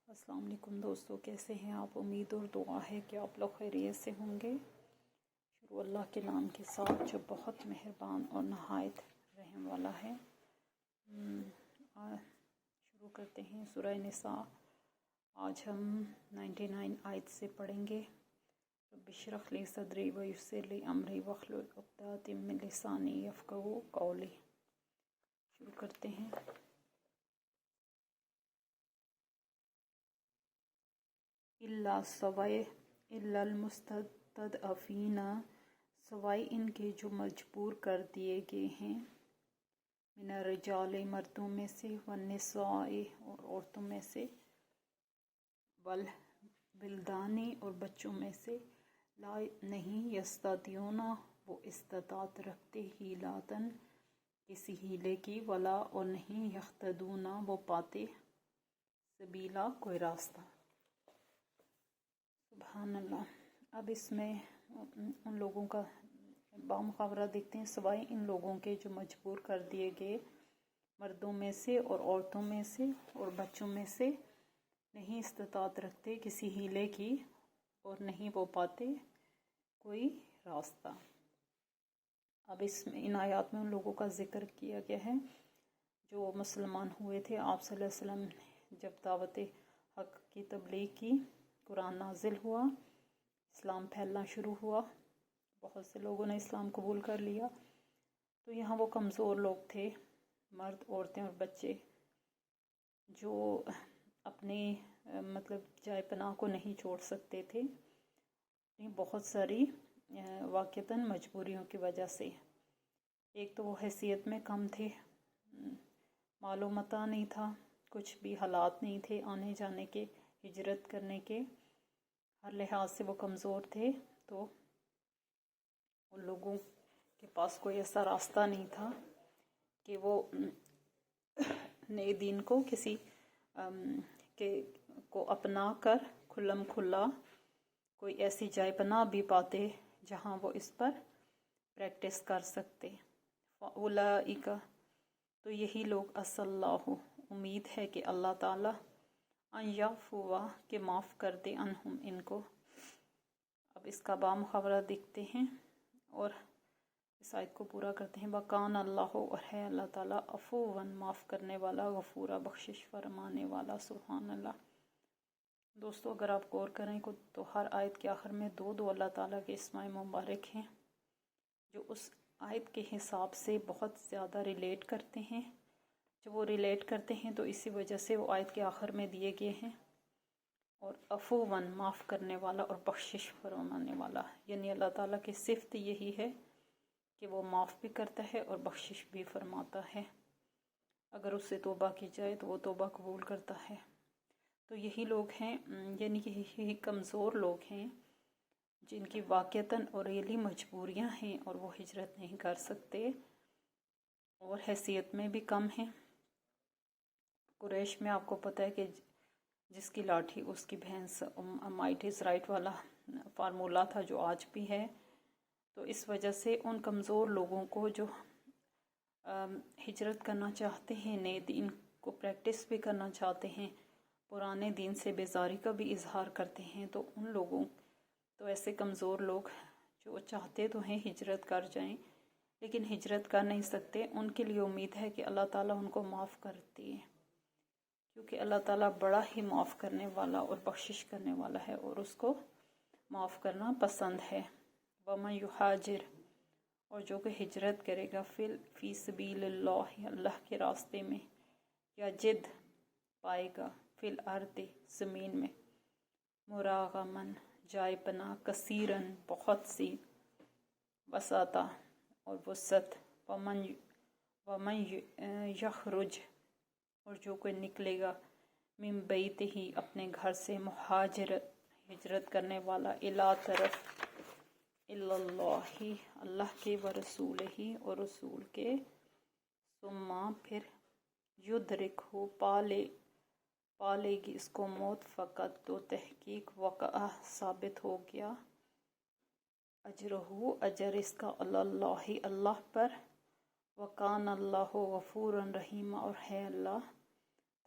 السلام علیکم دوستو، کیسے ہیں آپ؟ امید اور دعا ہے کہ آپ لوگ خیریت سے ہوں گے۔ شروع اللہ کے نام کے ساتھ جو بہت مہربان اور نہایت رحم والا ہے۔ شروع کرتے ہیں سورہ نساء۔ آج ہم 99 آیت سے پڑھیں گے۔ رب اشرح لی صدری ویسر لی امری واحلل عقدۃ من لسانی یفقہوا قولی۔ شروع کرتے ہیں۔ الا المستضعفین، سوائے ان کے جو مجبور کر دیے گئے ہیں، من الرجال مردوں میں سے، والنساء اور عورتوں میں سے، والولدان اور بچوں میں سے، لا نہیں یستطیعون وہ استطاعت رکھتے، حیلۃ کسی ہیلے کی، ولا اور نہیں یہتدون وہ پاتے، سبیلا کوئی راستہ۔ سبحان اللہ۔ اب اس میں ان لوگوں کا بامقابلہ دیکھتے ہیں، سوائے ان لوگوں کے جو مجبور کر دیے گئے مردوں میں سے اور عورتوں میں سے اور بچوں میں سے، نہیں استطاعت رکھتے کسی ہیلے کی اور نہیں وہ پاتے کوئی راستہ۔ اب اس میں ان آیات میں ان لوگوں کا ذکر کیا گیا ہے جو مسلمان ہوئے تھے۔ آپ صلی اللہ علیہ وسلم نے جب دعوت حق کی تبلیغ کی، قرآن نازل ہوا، اسلام پھیلنا شروع ہوا، بہت سے لوگوں نے اسلام قبول کر لیا، تو یہاں وہ کمزور لوگ تھے، مرد، عورتیں اور بچے، جو اپنی جائے پناہ کو نہیں چھوڑ سکتے تھے، بہت ساری واقعتاً مجبوریوں کی وجہ سے۔ ایک تو وہ حیثیت میں کم تھے، مال و متاع نہیں تھا، کچھ بھی حالات نہیں تھے آنے جانے کے، ہجرت کرنے کے، ہر لحاظ سے وہ کمزور تھے، تو ان لوگوں کے پاس کوئی ایسا راستہ نہیں تھا کہ وہ نئے دین کو کسی کو اپنا کر کھلم کھلا کوئی ایسی جائے پناہ بھی پاتے جہاں وہ اس پر پریکٹس کر سکتے۔ فَأُولَئِکَ تو یہی لوگ، عَسَى اللَّهُ امید ہے کہ اللہ تعالیٰ، ان یعفو کہ معاف کر دے، عنہم ان کو۔ اب اس کا بامحاورہ دیکھتے ہیں اور اس آیت کو پورا کرتے ہیں۔ وَكَانَ اللَّهُ اور ہے اللہ تعالیٰ، عفواً معاف کرنے والا، غفورا بخشش فرمانے والا۔ سبحان اللہ۔ دوستو، اگر آپ غور کریں تو ہر آیت کے آخر میں دو اللہ تعالیٰ کے اسماء مبارک ہیں جو اس آیت کے حساب سے بہت زیادہ ریلیٹ کرتے ہیں۔ جب وہ ریلیٹ کرتے ہیں تو اسی وجہ سے وہ آیت کے آخر میں دیے گئے ہیں۔ اور عفواً معاف کرنے والا اور بخشش فرمانے والا، یعنی اللہ تعالیٰ کی صفت یہی ہے کہ وہ معاف بھی کرتا ہے اور بخشش بھی فرماتا ہے۔ اگر اس سے توبہ کی جائے تو وہ توبہ قبول کرتا ہے۔ تو یہی لوگ ہیں، یعنی کہ یہی کمزور لوگ ہیں جن کی واقعتاً اور ریلی مجبوریاں ہیں اور وہ ہجرت نہیں کر سکتے اور حیثیت میں بھی کم ہیں۔ قریش میں آپ کو پتہ ہے کہ جس کی لاٹھی اس کی بھینس، مائٹ از رائٹ والا فارمولا تھا جو آج بھی ہے۔ تو اس وجہ سے ان کمزور لوگوں کو جو ہجرت کرنا چاہتے ہیں، نئے دین کو پریکٹس بھی کرنا چاہتے ہیں، پرانے دین سے بیزاری کا بھی اظہار کرتے ہیں، تو ان لوگوں، تو ایسے کمزور لوگ جو چاہتے تو ہیں ہجرت کر جائیں لیکن ہجرت کر نہیں سکتے، ان کے لیے امید ہے کہ اللہ تعالیٰ ان کو معاف کرتی ہے، کیونکہ اللہ تعالیٰ بڑا ہی معاف کرنے والا اور بخشش کرنے والا ہے اور اس کو معاف کرنا پسند ہے۔ وَمَن يُحَاجِرْ اور جو کہ ہجرت کرے گا، فی سبیل اللہ اللہ کے راستے میں، یا جد پائے گا، فی الارض زمین میں، مراغمن جائے پناہ، کثیرن بہت سی، وسعتا اور وسعت، ومن یخرج اور جو کوئی نکلے گا، من بیت ہی اپنے گھر سے، مہاجر ہجرت کرنے والا، الا طرف، اللہ اللہ کے، ورسول ہی اور رسول کے، ثم پھر، یدرکہ پالے گی اس کو موت، فقط تو تحقیق، وقع ثابت ہو گیا، اجرہ اجر اس کا، اللہ اللہ پر، وکان اللہ غفورا رحیما اور ہے اللہ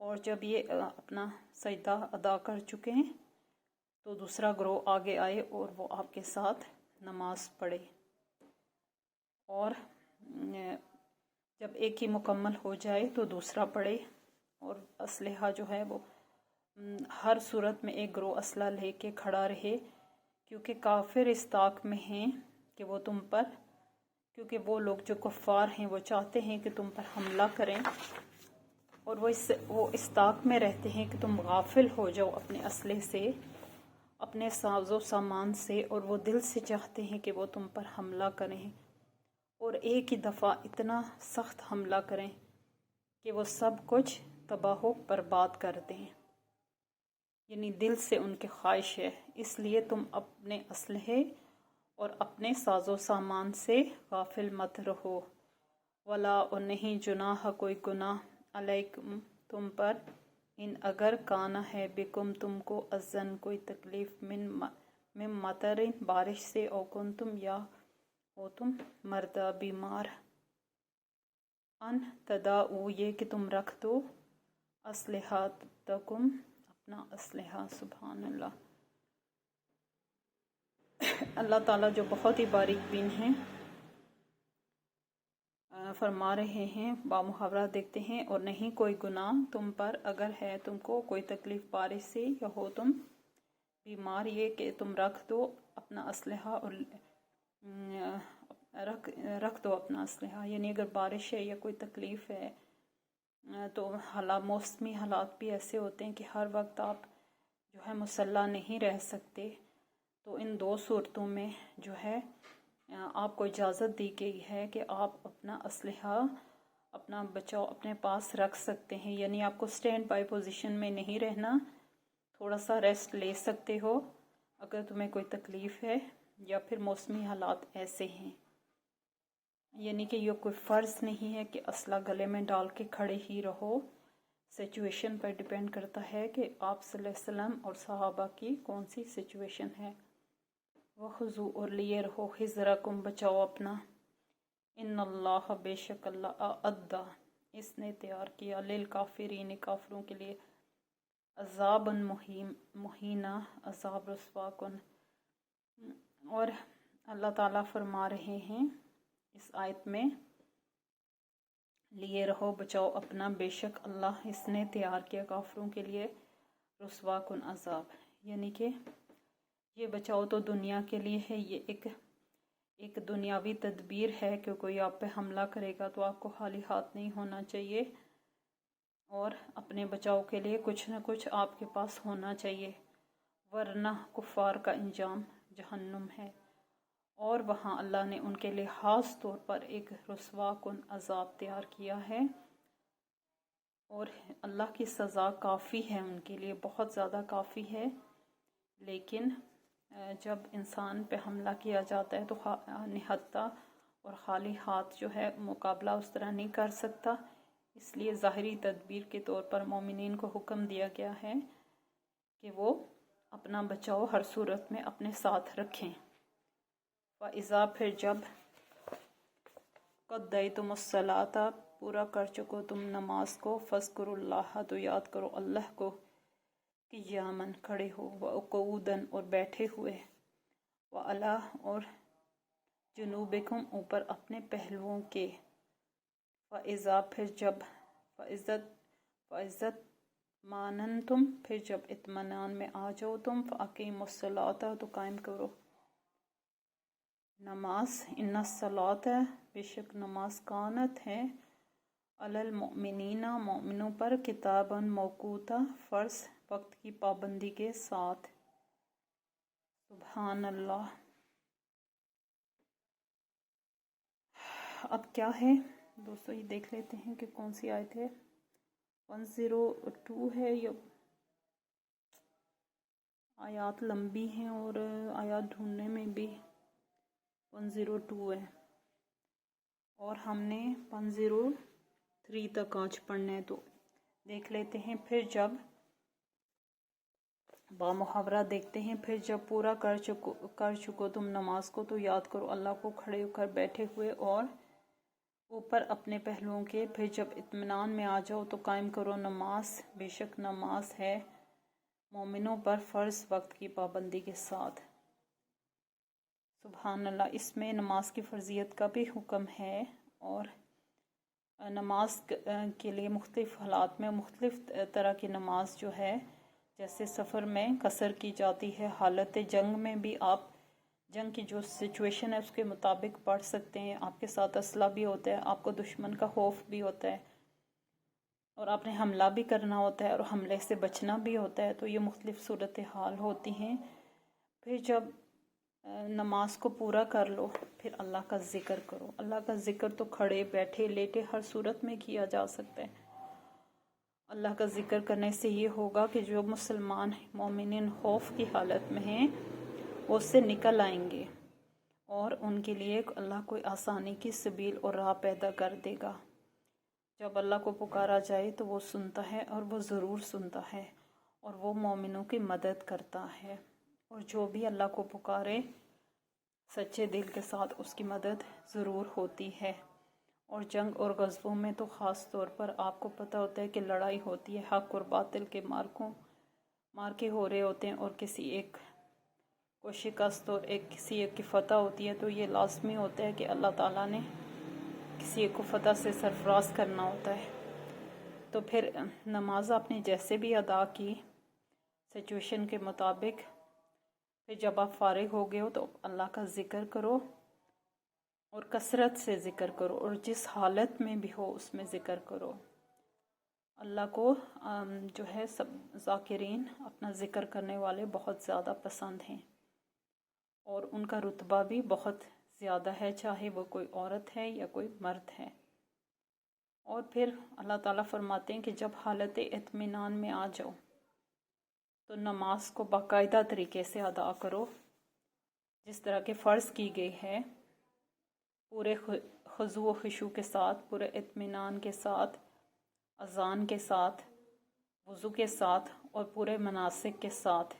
اور جب یہ اپنا سجدہ ادا کر چکے ہیں تو دوسرا گروہ آگے آئے اور وہ آپ کے ساتھ نماز پڑھے، اور جب ایک ہی مکمل ہو جائے تو دوسرا پڑھے۔ اور اسلحہ جو ہے وہ ہر صورت میں ایک گروہ اسلحہ لے کے کھڑا رہے، کیونکہ کافر اس طاق میں ہیں کہ وہ تم پر، کیونکہ وہ لوگ جو کفار ہیں وہ چاہتے ہیں کہ تم پر حملہ کریں، اور وہ اس طاق میں رہتے ہیں کہ تم غافل ہو جاؤ اپنے اسلحے سے، اپنے ساز و سامان سے، اور وہ دل سے چاہتے ہیں کہ وہ تم پر حملہ کریں، اور ایک ہی دفعہ اتنا سخت حملہ کریں کہ وہ سب کچھ تباہ و برباد کر دیں، یعنی دل سے ان کی خواہش ہے۔ اس لیے تم اپنے اسلحے اور اپنے ساز و سامان سے غافل مت رہو۔ ولا، اور نہیں جناح کوئی گناہ، علیکم تم پر، ان اگر کانا ہے بکم تم کو، ازن کوئی تکلیف، من مطر بارش سے، او کنتم یا ہو تم مردہ بیمار، ان تداؤ یہ کہ تم رکھ دو، اسلحتکم اپنا اسلحہ۔ سبحان اللہ۔ اللہ تعالیٰ جو بہت ہی باریک بین ہیں فرما رہے ہیں، بامحاورہ دیکھتے ہیں، اور نہیں کوئی گناہ تم پر اگر ہے تم کو کوئی تکلیف بارش سے، یا ہو تم بیمار، یہ کہ تم رکھ دو اپنا اسلحہ، اور رکھ دو اپنا اسلحہ، یعنی اگر بارش ہے یا کوئی تکلیف ہے تو موسمی حالات بھی ایسے ہوتے ہیں کہ ہر وقت آپ جو ہے مسلح نہیں رہ سکتے، تو ان دو صورتوں میں جو ہے آپ کو اجازت دی گئی ہے کہ آپ اپنا اسلحہ، اپنا بچاؤ اپنے پاس رکھ سکتے ہیں، یعنی آپ کو سٹینڈ بائی پوزیشن میں نہیں رہنا، تھوڑا سا ریسٹ لے سکتے ہو اگر تمہیں کوئی تکلیف ہے یا پھر موسمی حالات ایسے ہیں، یعنی کہ یہ کوئی فرض نہیں ہے کہ اسلحہ گلے میں ڈال کے کھڑے ہی رہو، سچویشن پر ڈیپینڈ کرتا ہے کہ آپ صلی اللہ علیہ وسلم اور صحابہ کی کون سی سچویشن ہے۔ وَخُذُوا، اور لیے رہو، حذرکم بچاؤ اپنا، ان اللہ بے شک اللہ، اعدّ اس نے تیار کیا، للکافرین کافروں کے لیے، عذاب مہینہ عذاب رسوا کن۔ اور اللہ تعالیٰ فرما رہے ہیں اس آیت میں، لیے رہو بچاؤ اپنا، بے شک اللہ اس نے تیار کیا کافروں کے لیے رسوا کن عذاب، یعنی کہ یہ بچاؤ تو دنیا کے لیے ہے، یہ ایک دنیاوی تدبیر ہے کہ کوئی آپ پہ حملہ کرے گا تو آپ کو خالی ہاتھ نہیں ہونا چاہیے، اور اپنے بچاؤ کے لیے کچھ نہ کچھ آپ کے پاس ہونا چاہیے، ورنہ کفار کا انجام جہنم ہے، اور وہاں اللہ نے ان کے لیے خاص طور پر ایک رسوا کن عذاب تیار کیا ہے، اور اللہ کی سزا کافی ہے ان کے لیے، بہت زیادہ کافی ہے، لیکن جب انسان پہ حملہ کیا جاتا ہے تو نہتہ اور خالی ہاتھ جو ہے مقابلہ اس طرح نہیں کر سکتا، اس لیے ظاہری تدبیر کے طور پر مومنین کو حکم دیا گیا ہے کہ وہ اپنا بچاؤ ہر صورت میں اپنے ساتھ رکھیں۔ وَإِذَا، پھر جب قَضَيْتُمُ الصَّلَاةَ پورا کر چکو تم نماز کو، فَاذْكُرُوا اللَّهَ تو یاد کرو اللہ کو، قیاماً کھڑے ہو، وَقُعُودًا اور بیٹھے ہوئے، وَعَلَىٰ اور جنوبکم اوپر اپنے پہلوؤں کے، فَإِذَا پھر جب، فَإِذَا اطْمَأْنَنْتُمْ پھر جب اطمینان میں آ جاؤ تم، فَأَقِیمُوا الصَّلَاةَ تو قائم کرو نماز، ان الصلاۃ بے شک نماز، کانت ہے، علی المؤمنین مومنوں پر، کتاباً موقوتا فرض، وقت کی پابندی کے ساتھ۔ سبحان اللہ۔ اب کیا ہے دوستو، یہ دیکھ لیتے ہیں کہ کون سی آیت ہے، 102 ہے، یا آیات لمبی ہیں اور آیات ڈھونڈنے میں بھی 102 ہے، اور ہم نے 103 تک آج پڑھنا ہے، تو دیکھ لیتے ہیں۔ پھر جب بامحاورہ دیکھتے ہیں، پھر جب پورا کر چکو تم نماز کو تو یاد کرو اللہ کو، کھڑے ہو کر، بیٹھے ہوئے، اور اوپر اپنے پہلوؤں کے، پھر جب اطمینان میں آ جاؤ تو قائم کرو نماز، بے شک نماز ہے مومنوں پر فرض وقت کی پابندی کے ساتھ۔ سبحان اللہ، اس میں نماز کی فرضیت کا بھی حکم ہے، اور نماز کے لیے مختلف حالات میں مختلف طرح کی نماز جو ہے، جیسے سفر میں قصر کی جاتی ہے، حالت جنگ میں بھی آپ جنگ کی جو سچویشن ہے اس کے مطابق پڑھ سکتے ہیں، آپ کے ساتھ اسلحہ بھی ہوتا ہے، آپ کو دشمن کا خوف بھی ہوتا ہے، اور آپ نے حملہ بھی کرنا ہوتا ہے اور حملے سے بچنا بھی ہوتا ہے، تو یہ مختلف صورتحال ہوتی ہیں۔ پھر جب نماز کو پورا کر لو، پھر اللہ کا ذکر کرو۔ اللہ کا ذکر تو کھڑے بیٹھے لیٹے ہر صورت میں کیا جا سکتا ہے۔ اللہ کا ذکر کرنے سے یہ ہوگا کہ جو مسلمان مومنین خوف کی حالت میں ہیں وہ اس سے نکل آئیں گے، اور ان کے لیے اللہ کوئی آسانی کی سبیل اور راہ پیدا کر دے گا۔ جب اللہ کو پکارا جائے تو وہ سنتا ہے، اور وہ ضرور سنتا ہے، اور وہ مومنوں کی مدد کرتا ہے، اور جو بھی اللہ کو پکارے سچے دل کے ساتھ اس کی مدد ضرور ہوتی ہے۔ اور جنگ اور غزووں میں تو خاص طور پر آپ کو پتہ ہوتا ہے کہ لڑائی ہوتی ہے، حق اور باطل کے مارکے ہو رہے ہوتے ہیں، اور کسی ایک کو شکست اور کسی ایک کی فتح ہوتی ہے، تو یہ لازمی ہوتا ہے کہ اللہ تعالیٰ نے کسی ایک کو فتح سے سرفراز کرنا ہوتا ہے۔ تو پھر نماز آپ نے جیسے بھی ادا کی سچویشن کے مطابق، پھر جب آپ فارغ ہو گئے ہو تو اللہ کا ذکر کرو، اور کثرت سے ذکر کرو، اور جس حالت میں بھی ہو اس میں ذکر کرو۔ اللہ کو جو ہے سب ذاکرین، اپنا ذکر کرنے والے بہت زیادہ پسند ہیں، اور ان کا رتبہ بھی بہت زیادہ ہے، چاہے وہ کوئی عورت ہے یا کوئی مرد ہے۔ اور پھر اللہ تعالیٰ فرماتے ہیں کہ جب حالت اطمینان میں آ جاؤ تو نماز کو باقاعدہ طریقے سے ادا کرو، جس طرح کہ فرض کی گئی ہے، پورے خضوع و خشوع کے ساتھ، پورے اطمینان کے ساتھ، اذان کے ساتھ، وضو کے ساتھ، اور پورے مناسک کے ساتھ،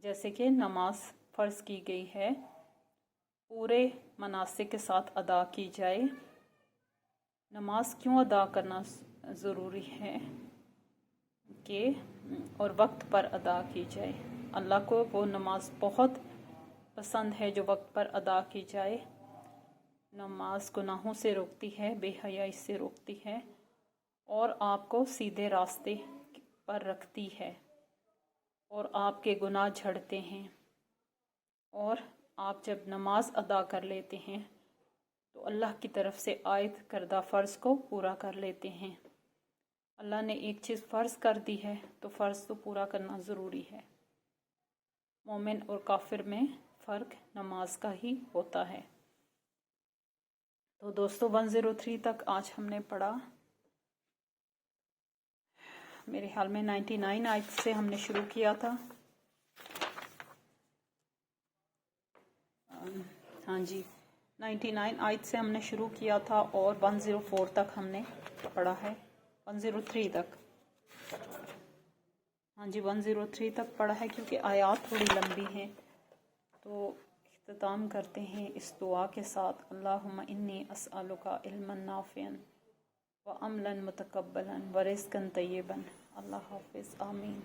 جیسے کہ نماز فرض کی گئی ہے پورے مناسک کے ساتھ ادا کی جائے۔ نماز کیوں ادا کرنا ضروری ہے کہ اور وقت پر ادا کی جائے؟ اللہ کو وہ نماز بہت پسند ہے جو وقت پر ادا کی جائے۔ نماز گناہوں سے روکتی ہے، بے حیائی سے روکتی ہے، اور آپ کو سیدھے راستے پر رکھتی ہے، اور آپ کے گناہ جھڑتے ہیں، اور آپ جب نماز ادا کر لیتے ہیں تو اللہ کی طرف سے عائد کردہ فرض کو پورا کر لیتے ہیں۔ اللہ نے ایک چیز فرض کر دی ہے تو فرض تو پورا کرنا ضروری ہے۔ مومن اور کافر میں فرق نماز کا ہی ہوتا ہے۔ تو دوستو 103 تک آج ہم نے پڑھا، میرے خیال میں 99 آیت سے ہم نے شروع کیا تھا۔ ہاں جی، 99 آیت سے ہم نے شروع کیا تھا، اور 104 تک ہم نے پڑھا ہے، 103 تک، ہاں جی 103 تک پڑھا ہے، کیونکہ آیات تھوڑی لمبی ہیں۔ تو اختتام کرتے ہیں اس دعا کے ساتھ، اللہم انی اسألک علما نافعا وعملا متقبلا ورزقا طیبا۔ اللہ حافظ، آمین۔